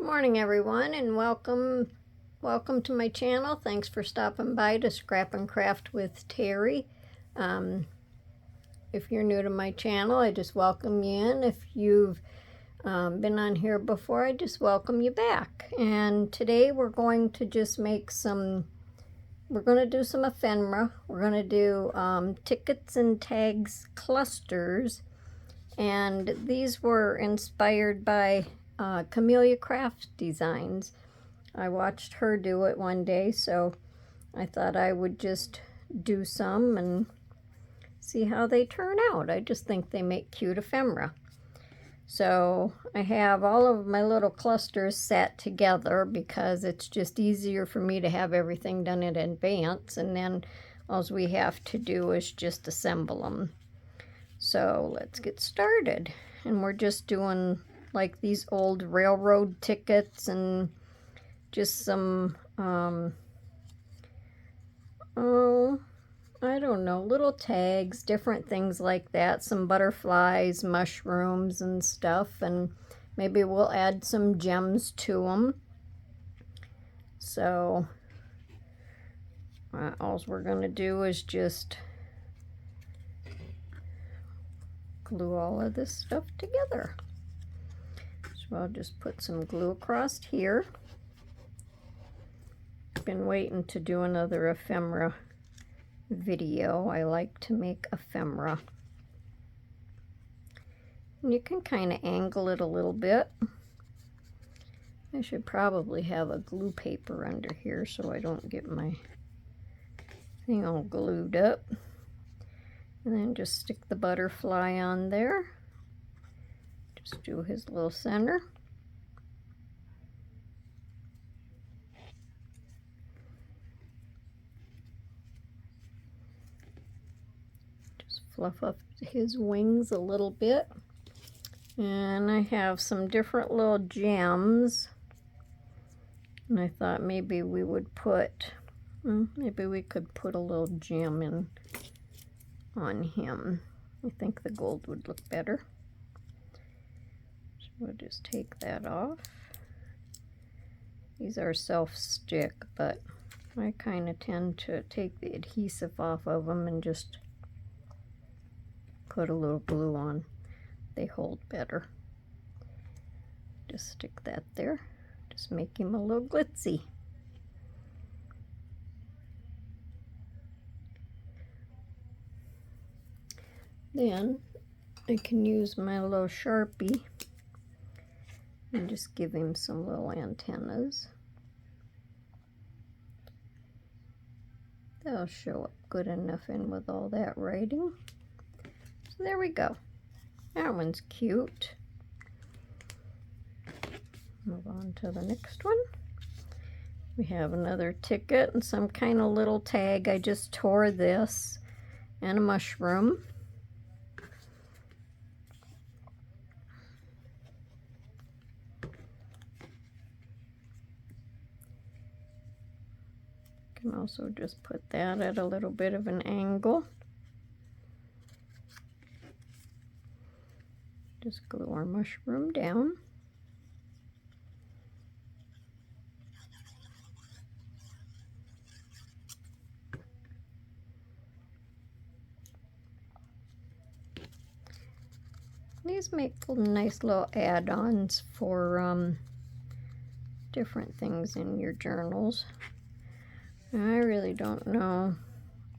morning everyone, and welcome to my channel. Thanks for stopping by to Scrap and Craft with Terry. If you're new to my channel, I just welcome you in. If you've been on here before, I just welcome you back. And today we're going to just make we're going to do some ephemera. We're going to do tickets and tags clusters, and these were inspired by Camellia Craft Designs. I watched her do it one day, so I thought I would just do some and see how they turn out. I just think they make cute ephemera. So I have all of my little clusters set together because it's just easier for me to have everything done in advance, and then all we have to do is just assemble them. So let's get started. And we're just doing like these old railroad tickets and just some I don't know, little tags, different things like that, some butterflies, mushrooms and stuff, and maybe we'll add some gems to them. So all we're going to do is just glue all of this stuff together. So I'll just put some glue across here. Been waiting to do another ephemera video. I like to make ephemera. And you can kind of angle it a little bit. I should probably have a glue paper under here so I don't get my thing all glued up. And then just stick the butterfly on there. Just do his little center. Just fluff up his wings a little bit. And I have some different little gems. And I thought maybe we would put, maybe we could put a little gem in on him. I think the gold would look better. We'll just take that off. These are self-stick, but I kind of tend to take the adhesive off of them and just put a little glue on. They hold better. Just stick that there. Just make him a little glitzy. Then I can use my little Sharpie and just give him some little antennas. That'll show up good enough in with all that writing. So there we go. That one's cute. Move on to the next one. We have another ticket and some kind of little tag. I just tore this and a mushroom. Can also just put that at a little bit of an angle. Just glue our mushroom down. These make nice little add-ons for different things in your journals. I really don't know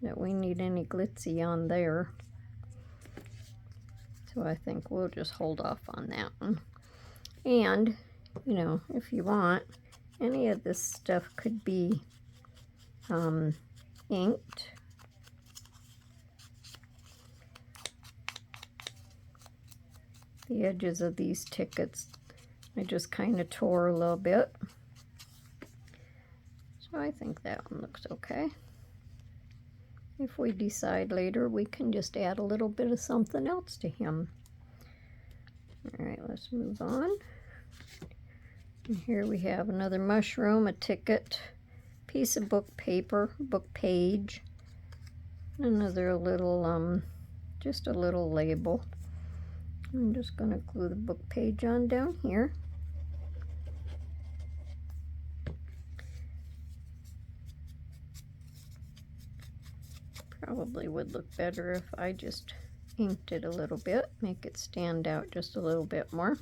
that we need any glitzy on there, so I think we'll just hold off on that one. And, you know, if you want, any of this stuff could be inked. The edges of these tickets, I just kind of tore a little bit. So I think that one looks okay. If we decide later, we can just add a little bit of something else to him. All right, let's move on. And here we have another mushroom, a ticket, piece of book paper, book page, another little, just a little label. I'm just going to glue the book page on down here. Probably would look better if I just inked it a little bit, make it stand out just a little bit more.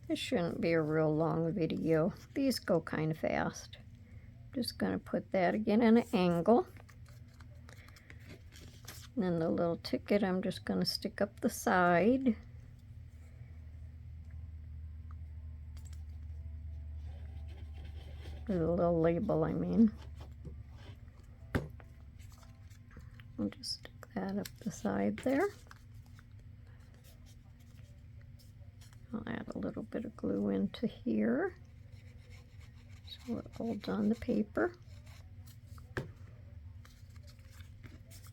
This shouldn't be a real long video. These go kind of fast. Just going to put that again in an angle. And then the little ticket I'm just going to stick up the side. Or the little label, I mean. I'll just stick that up the side there. I'll add a little bit of glue into here so it holds on the paper. And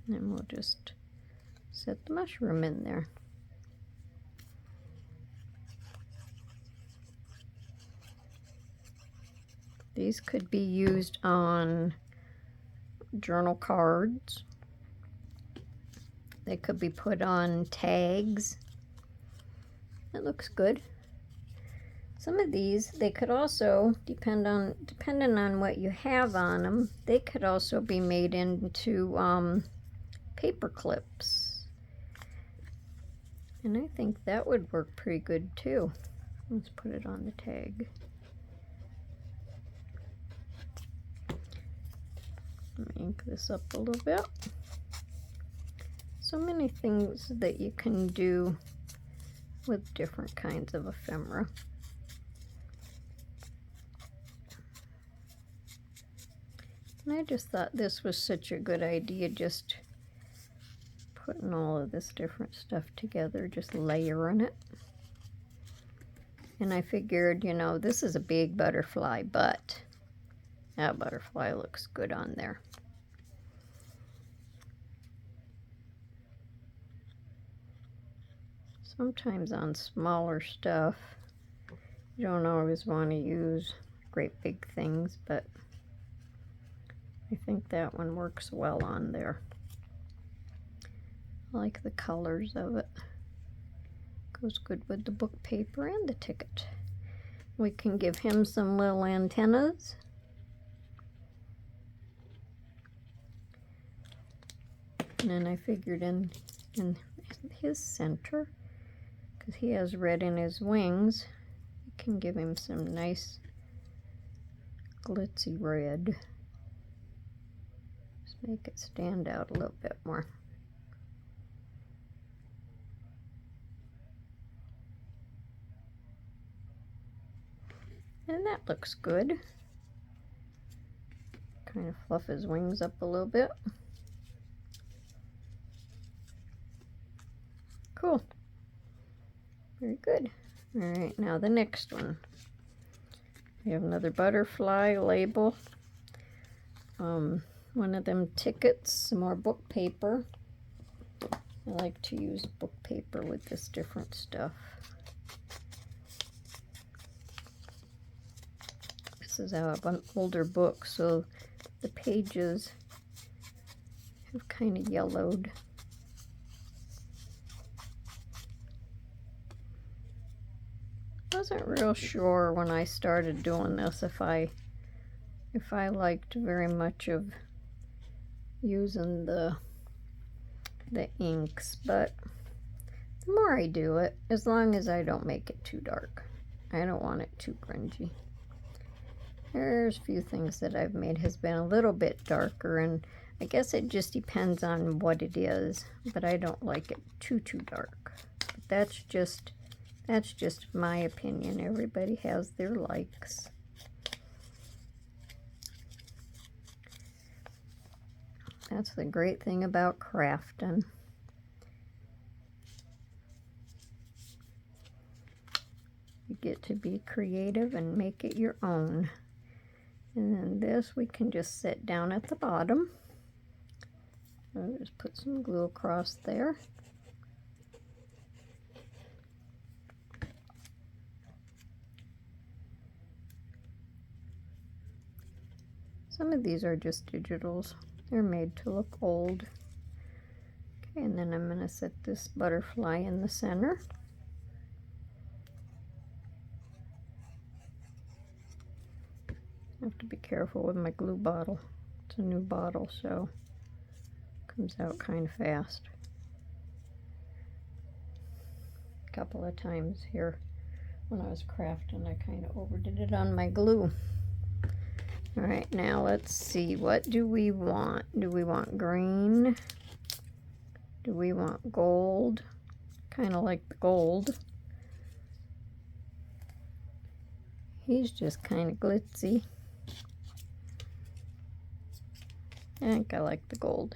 then we'll just set the mushroom in there. These could be used on journal cards. They could be put on tags. That looks good. Some of these, they could also, depending on what you have on them, they could also be made into paper clips. And I think that would work pretty good too. Let's put it on the tag. Let me ink this up a little bit. So many things that you can do with different kinds of ephemera. And I just thought this was such a good idea, just putting all of this different stuff together, just layering it. And I figured, you know, this is a big butterfly, but that butterfly looks good on there. Sometimes on smaller stuff, you don't always want to use great big things, but I think that one works well on there. I like the colors of it. Goes good with the book paper and the ticket. We can give him some little antennas. And then I figured in his center, because he has red in his wings, you can give him some nice glitzy red. Just make it stand out a little bit more. And that looks good. Kind of fluff his wings up a little bit. Cool. Very good. All right, now the next one. We have another butterfly label. One of them tickets, some more book paper. I like to use book paper with this different stuff. This is out of an older book, so the pages have kind of yellowed. Wasn't real sure when I started doing this if I liked very much of using the inks, but the more I do it, as long as I don't make it too dark. I don't want it too grungy. There's a few things that I've made has been a little bit darker, and I guess it just depends on what it is, but I don't like it too dark. But that's just my opinion. Everybody has their likes. That's the great thing about crafting. You get to be creative and make it your own. And then this we can just set down at the bottom. I'll just put some glue across there. Some of these are just digitals. They're made to look old. Okay, and then I'm going to set this butterfly in the center. have to be careful with my glue bottle. It's a new bottle, so it comes out kind of fast. A couple of times here when I was crafting, I kind of overdid it on my glue. All right, now let's see, what do we want? Do we want green? Do we want gold? Kind of like the gold. He's just kind of glitzy. I think I like the gold.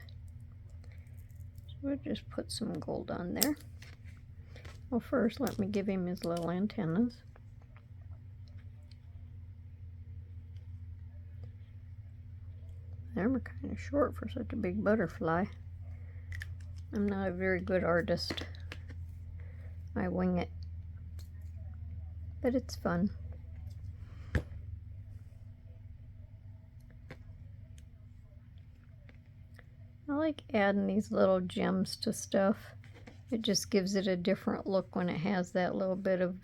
So we'll just put some gold on there. Well, first let me give him his little antennas. They're kind of short for such a big butterfly. I'm not a very good artist. I wing it. But it's fun. I like adding these little gems to stuff. It just gives it a different look when it has that little bit of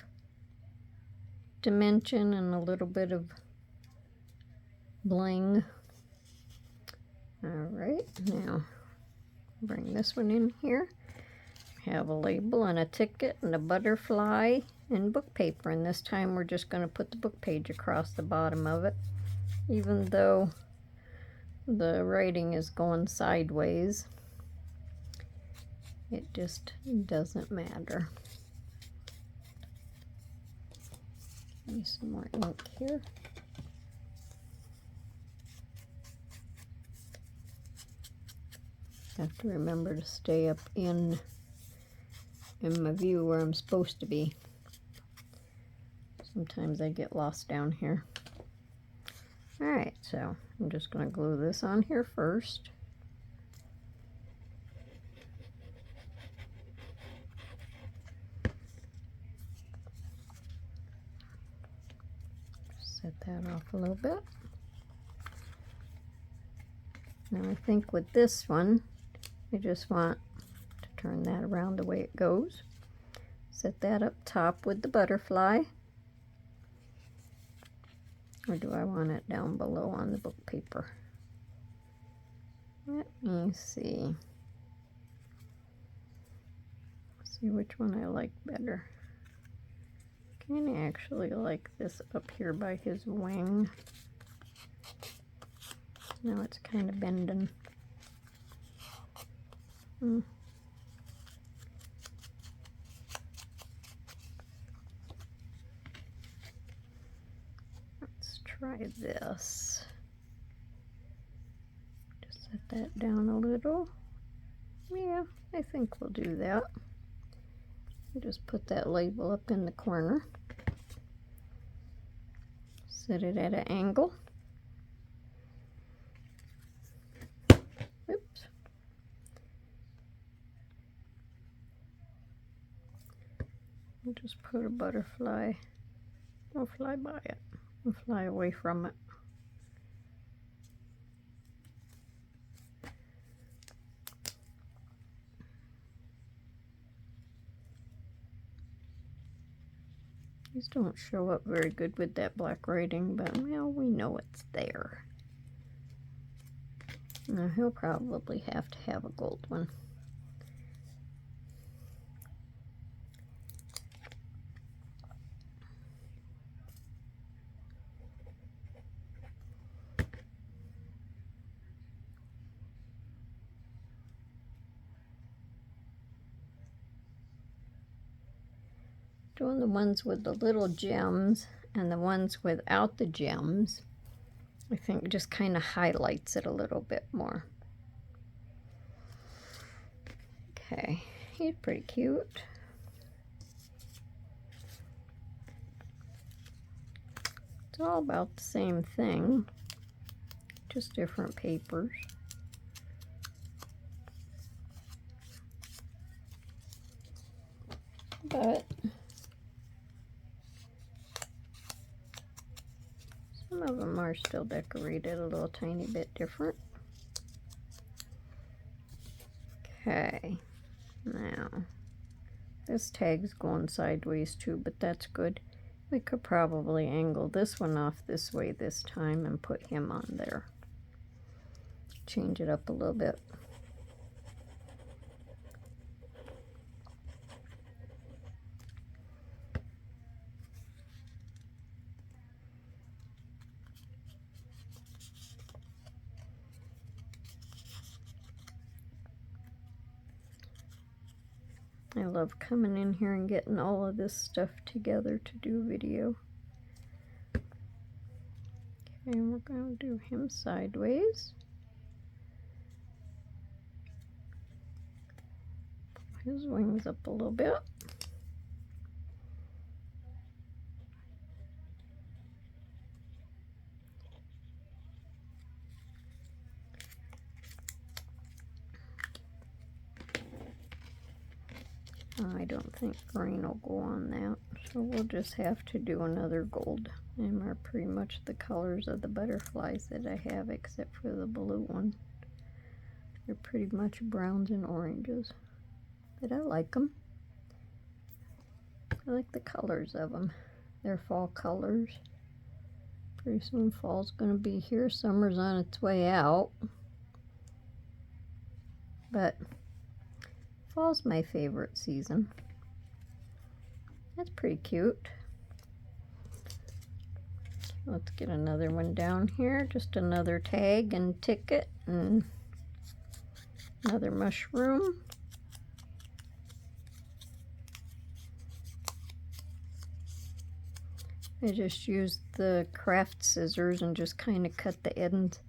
dimension and a little bit of bling. Alright, now bring this one in here. Have a label and a ticket and a butterfly and book paper, and this time we're just going to put the book page across the bottom of it, even though the writing is going sideways. It just doesn't matter. Give me some more ink here. I have to remember to stay up in my view where I'm supposed to be. Sometimes I get lost down here. Alright, so I'm just going to glue this on here first. Set that off a little bit. Now I think with this one, I just want to turn that around the way it goes. Set that up top with the butterfly. Or do I want it down below on the book paper? Let me see. See which one I like better. I kind of actually like this up here by his wing. Now it's kind of bending. Let's try this. Just set that down a little. Yeah, I think we'll do that. Just put that label up in the corner. Set it at an angle. Oops. I'll just put a butterfly. We'll fly by it. We'll fly away from it. These don't show up very good with that black writing, but well, we know it's there. Now he'll probably have to have a gold one. Doing the ones with the little gems and the ones without the gems, I think just kind of highlights it a little bit more. Okay, he's pretty cute. It's all about the same thing, just different papers. But some of them are still decorated a little tiny bit different. Okay, now this tag's going sideways too, but that's good. We could probably angle this one off this way this time and put him on there. Change it up a little bit. I love coming in here and getting all of this stuff together to do video. Okay, we're going to do him sideways. Pull his wings up a little bit. I don't think green will go on that, so we'll just have to do another gold. And are pretty much the colors of the butterflies that I have, except for the blue one. They're pretty much browns and oranges, but I like them. I like the colors of them. They're fall colors. Pretty soon fall's going to be here. Summer's on its way out, but fall's my favorite season. That's pretty cute. Let's get another one down here. Just another tag and ticket and another mushroom. I just used the craft scissors and just kind of cut the ends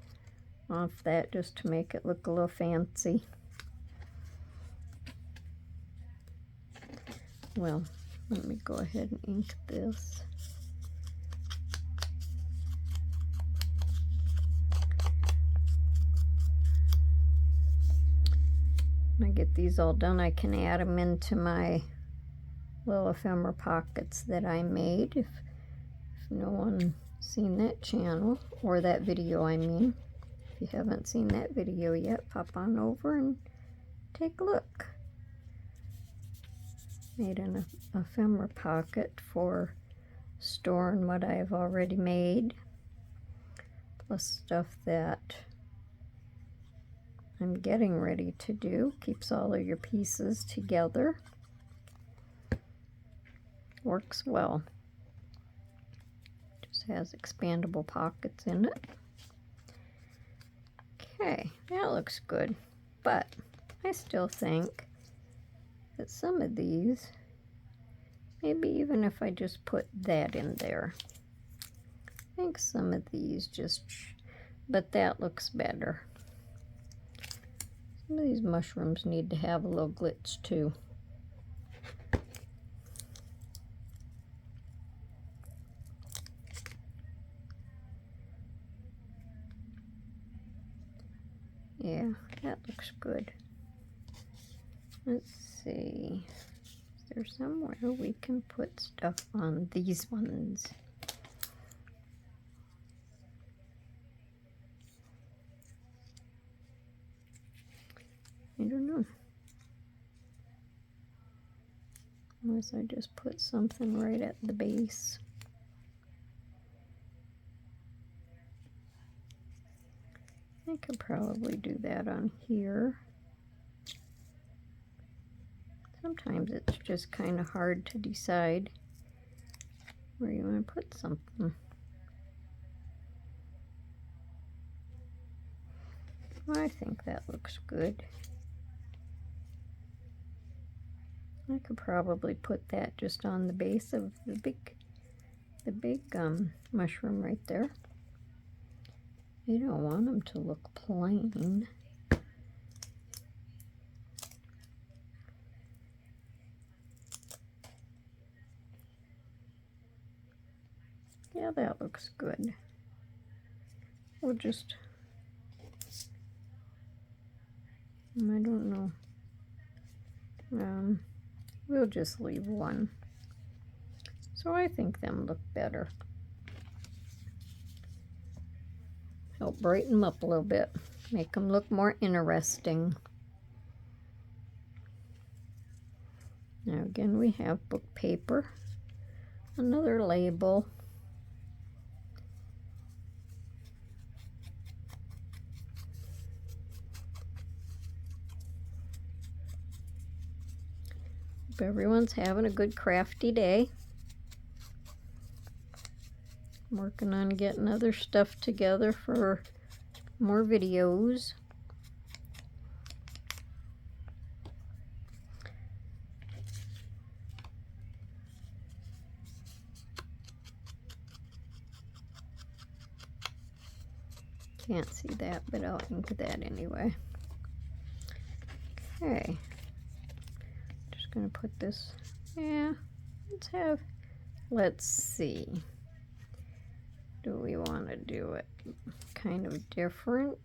off that just to make it look a little fancy. Well, let me go ahead and ink this. When I get these all done, I can add them into my little ephemera pockets that I made. If no one's seen that channel, or that video, I mean. If you haven't seen that video yet, pop on over and take a look. Made an ephemera pocket for storing what I've already made, plus stuff that I'm getting ready to do. Keeps all of your pieces together. Works well. Just has expandable pockets in it. Okay, that looks good, but I still think that some of these, maybe even if I just put that in there, I think some of these just, but that looks better. Some of these mushrooms need to have a little glitz too. Yeah, that looks good. Let's see. Is there somewhere we can put stuff on these ones? I don't know. Unless I just put something right at the base. I could probably do that on here. Sometimes it's just kind of hard to decide where you want to put something. Well, I think that looks good. I could probably put that just on the base of the big mushroom right there. You don't want them to look plain. Yeah, that looks good. We'll just, I don't know. We'll just leave one. So I think them look better. Help brighten them up a little bit. Make them look more interesting. Now again, we have book paper. another label. Hope everyone's having a good crafty day. I'm working on getting other stuff together for more videos. Can't see that, but I'll ink that anyway. Okay. Just gonna put this, yeah, let's see. Do we want to do it kind of different?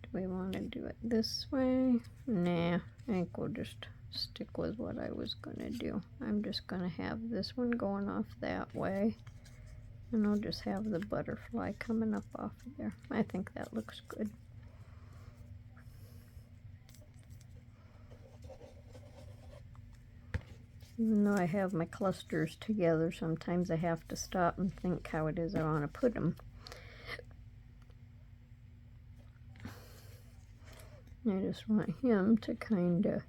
Do we want to do it this way? Nah, I think we'll just stick with what I was gonna do. I'm just gonna have this one going off that way. And I'll just have the butterfly coming up off of there. I think that looks good. Even though I have my clusters together, sometimes I have to stop and think how it is I want to put them. I just want him to kind of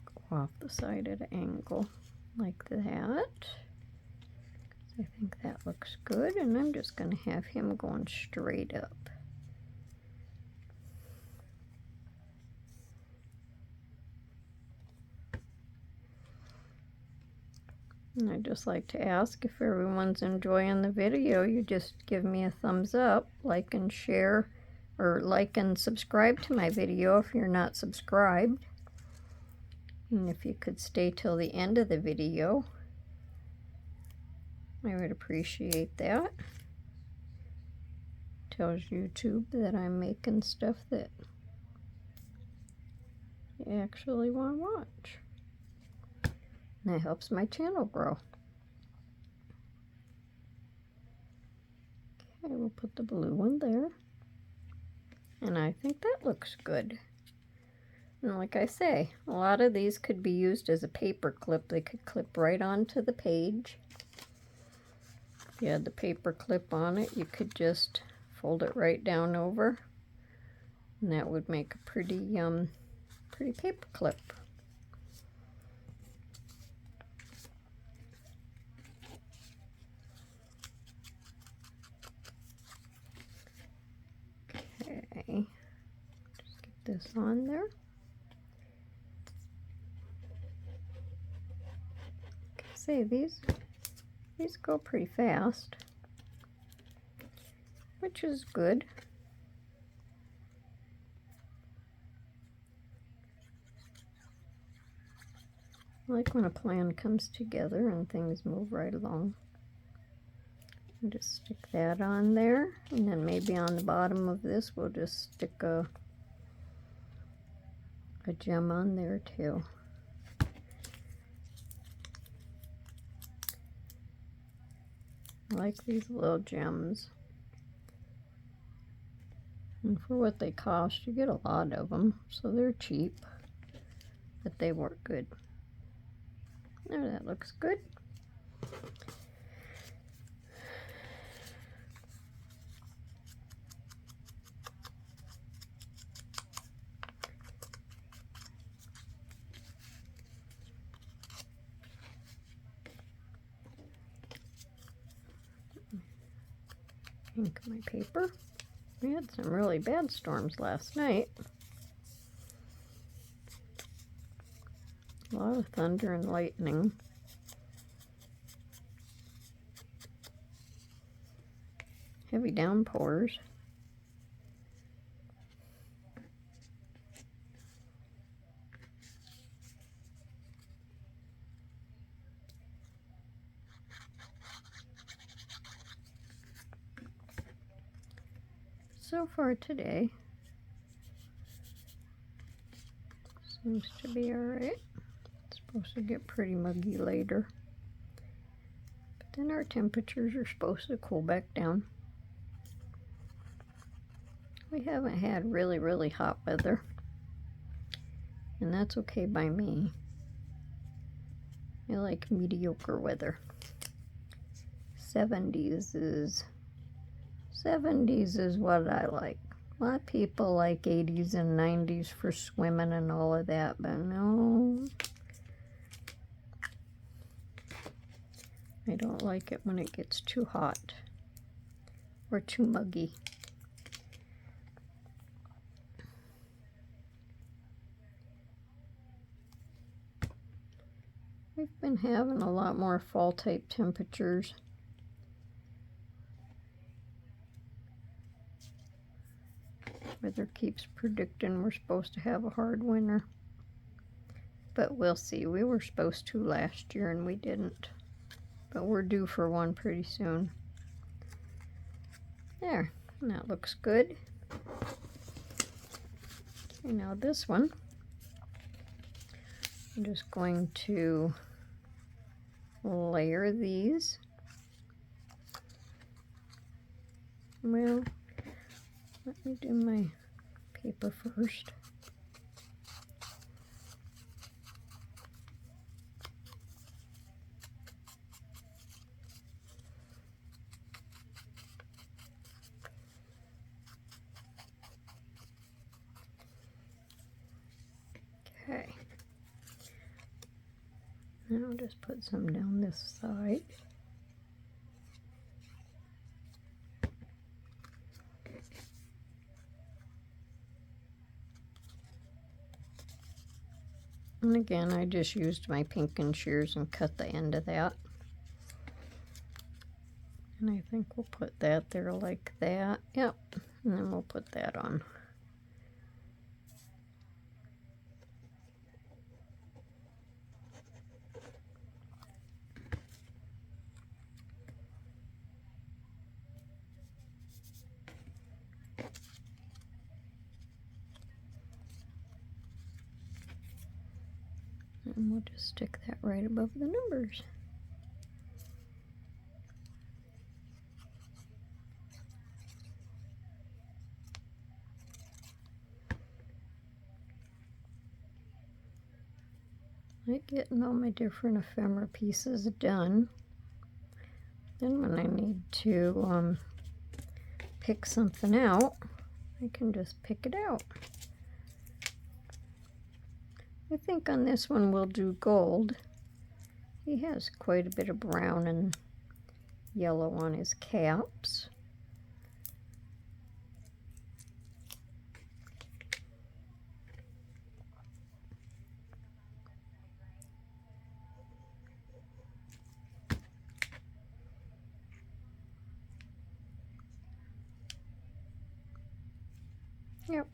go off the side at an angle. Like that. I think that looks good, and I'm just going to have him going straight up. And I'd just like to ask if everyone's enjoying the video, you just give me a thumbs up, like and share, or like and subscribe to my video if you're not subscribed. And if you could stay till the end of the video, I would appreciate that. Tells YouTube that I'm making stuff that you actually want to watch. And that helps my channel grow. Okay, we'll put the blue one there. And I think that looks good. And like I say, a lot of these could be used as a paper clip. They could clip right onto the page. If you had the paper clip on it, you could just fold it right down over. And that would make a pretty paper clip. Okay, just get this on there. Say these go pretty fast, which is good. I like when a plan comes together and things move right along. And just stick that on there, and then maybe on the bottom of this we'll just stick a gem on there too. I like these little gems. And for what they cost, you get a lot of them, so they're cheap, but they work good. There, that looks good. Ink my paper. We had some really bad storms last night. A lot of thunder and lightning. Heavy downpours. So far today, seems to be alright. It's supposed to get pretty muggy later. But then our temperatures are supposed to cool back down. We haven't had really, really hot weather. And that's okay by me. I like mediocre weather. 70s is what I like. A lot of people like 80s and 90s for swimming and all of that, but no. I don't like it when it gets too hot or too muggy. We've been having a lot more fall type temperatures. Weather keeps predicting we're supposed to have a hard winter. But we'll see. We were supposed to last year and we didn't. But we're due for one pretty soon. There. That looks good. Okay, now this one, I'm just going to layer these. Well, let me do my paper first. Okay. Now I'll just put some down this side. And again, I just used my pinking shears and cut the end of that. And I think we'll put that there like that. Yep. And then we'll put that on. And we'll just stick that right above the numbers. Like getting all my different ephemera pieces done. Then when I need to pick something out, I can just pick it out. I think on this one we'll do gold. He has quite a bit of brown and yellow on his caps. Yep,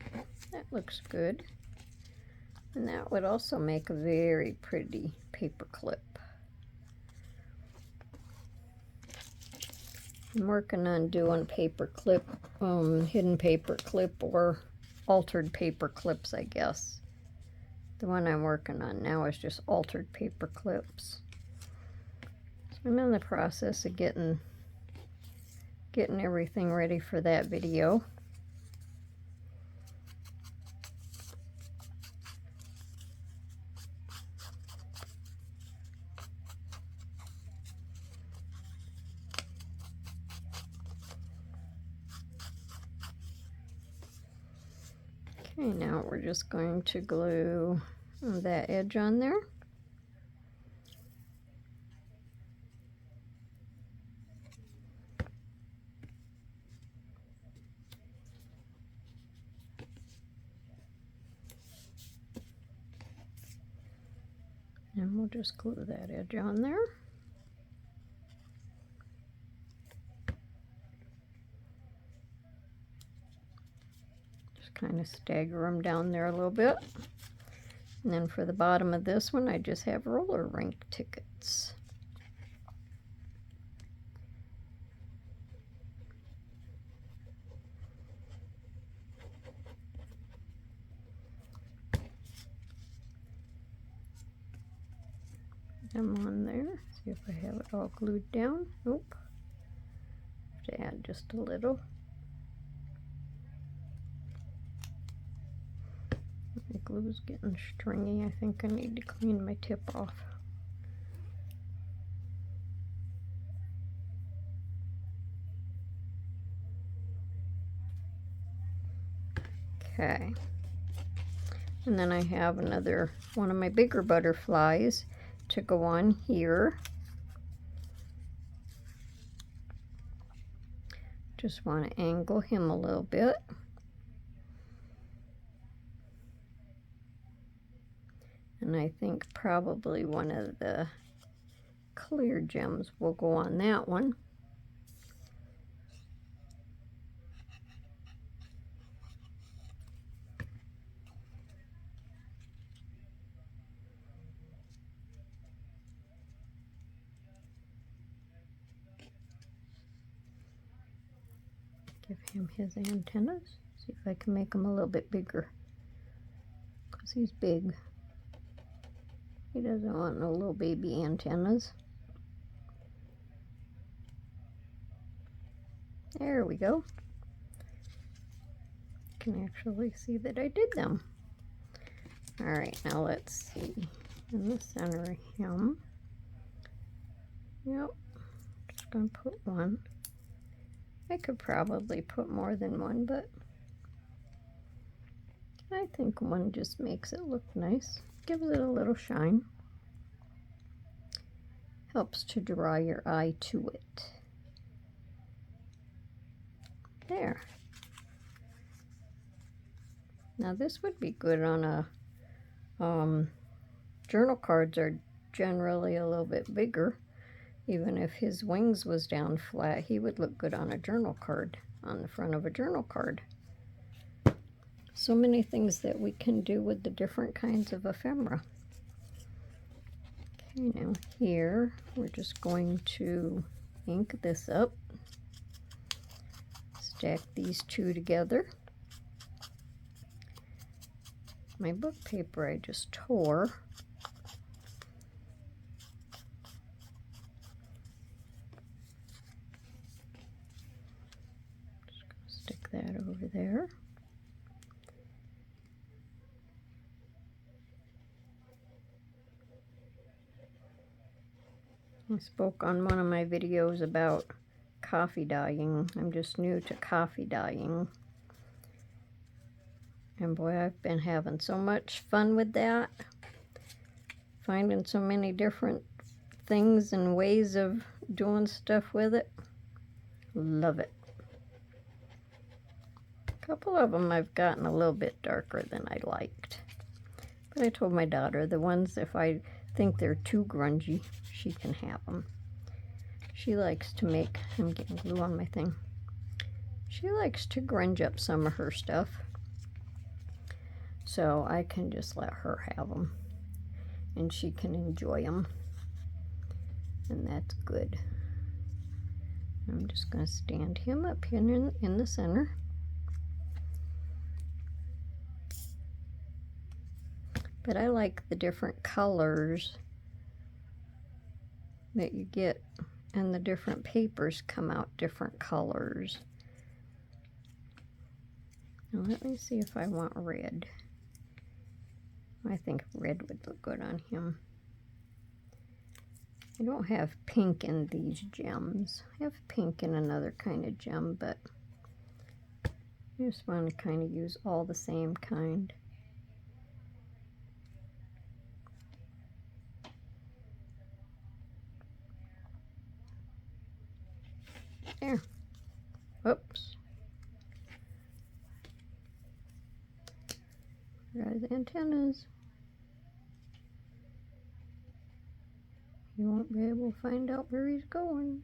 that looks good. And that would also make a very pretty paper clip. I'm working on doing paper clip, hidden paper clip or altered paper clips, I guess. The one I'm working on now is just altered paper clips. So I'm in the process of getting everything ready for that video. Okay, now we're just going to glue that edge on there. And we'll just glue that edge on there. Kind of stagger them down there a little bit. And then for the bottom of this one, I just have roller rink tickets. Them on there. See if I have it all glued down. Nope. Have to add just a little. My glue's getting stringy. I think I need to clean my tip off. Okay. And then I have another one of my bigger butterflies to go on here. Just want to angle him a little bit. And I think probably one of the clear gems will go on that one. Give him his antennas. See if I can make him a little bit bigger, because he's big. He doesn't want no little baby antennas. There we go. You can actually see that I did them. Alright, now let's see. In the center of him. Yep. Just going to put one. I could probably put more than one, but I think one just makes it look nice. Gives it a little shine. Helps to draw your eye to it. There. Now this would be good on a journal cards are generally a little bit bigger. Even if his wings was down flat, he would look good on a journal card, on the front of a journal card. So many things that we can do with the different kinds of ephemera. Okay, now here we're just going to ink this up. Stack these two together. My book paper I just tore. Just gonna stick that over there. I spoke on one of my videos about coffee dyeing. I'm just new to coffee dyeing. And boy, I've been having so much fun with that. Finding so many different things and ways of doing stuff with it. Love it. A couple of them I've gotten a little bit darker than I liked. But I told my daughter the ones, if I think they're too grungy, she can have them. She likes to make, I'm getting glue on my thing. She likes to grunge up some of her stuff. So I can just let her have them. And she can enjoy them. And that's good. I'm just going to stand him up here in the center. But I like the different colors that you get, and the different papers come out different colors. Now let me see if I want red. I think red would look good on him. I don't have pink in these gems. I have pink in another kind of gem, but I just want to kind of use all the same kind. There. Whoops. There are his antennas. He won't be able to find out where he's going.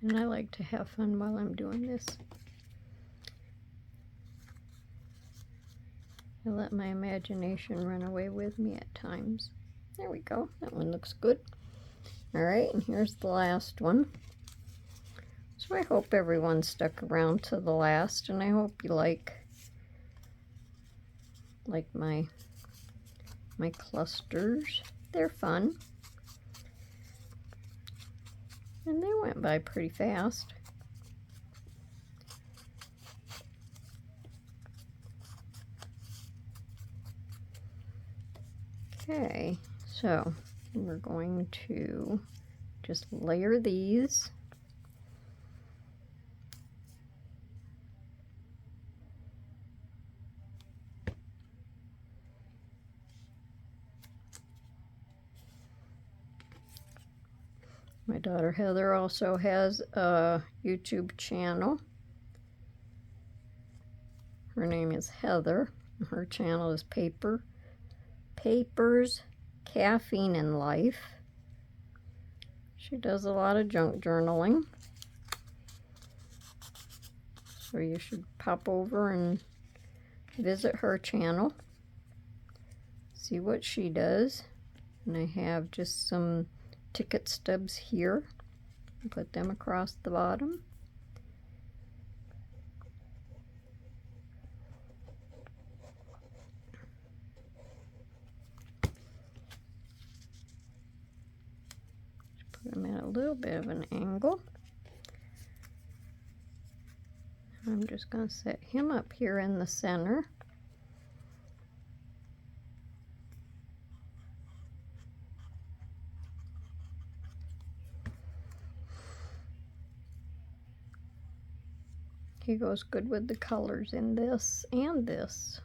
And I like to have fun while I'm doing this. I let my imagination run away with me at times. There we go. That one looks good. Alright, and here's the last one. So I hope everyone stuck around to the last, and I hope you like my clusters. They're fun. And they went by pretty fast. Okay, so we're going to just layer these. My daughter Heather also has a YouTube channel. Her name is Heather. Her channel is Papers, Caffeine, and Life. She does a lot of junk journaling. So you should pop over and visit her channel. See what she does. And I have just some ticket stubs here. Put them across the bottom. Put them at a little bit of an angle. I'm just going to set him up here in the center. He goes good with the colors in this and this.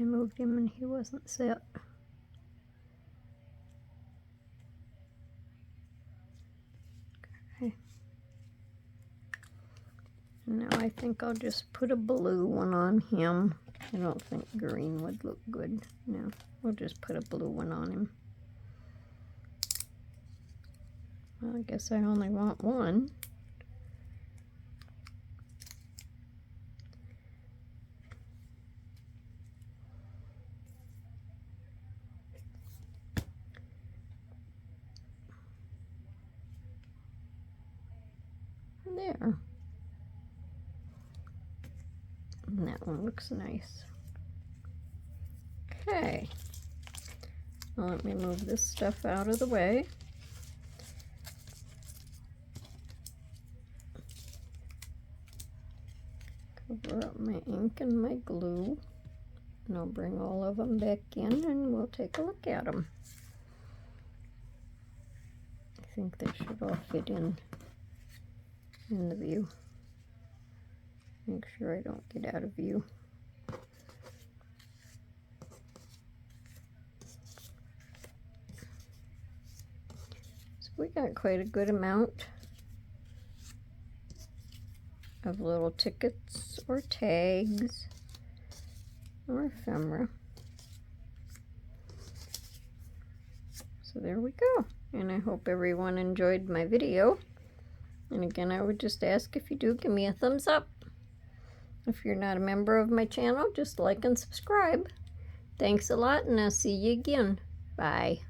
I moved him and he wasn't set. Okay. Now I think I'll just put a blue one on him. I don't think green would look good. No, we'll just put a blue one on him. Well, I guess I only want one. There. And that one looks nice. Okay. Now let me move this stuff out of the way. Cover up my ink and my glue. And I'll bring all of them back in and we'll take a look at them. I think they should all fit in the view. Make sure I don't get out of view. So we got quite a good amount of little tickets or tags or ephemera. So there we go. And I hope everyone enjoyed my video. And again, I would just ask if you do, give me a thumbs up. If you're not a member of my channel, just like and subscribe. Thanks a lot, and I'll see you again. Bye.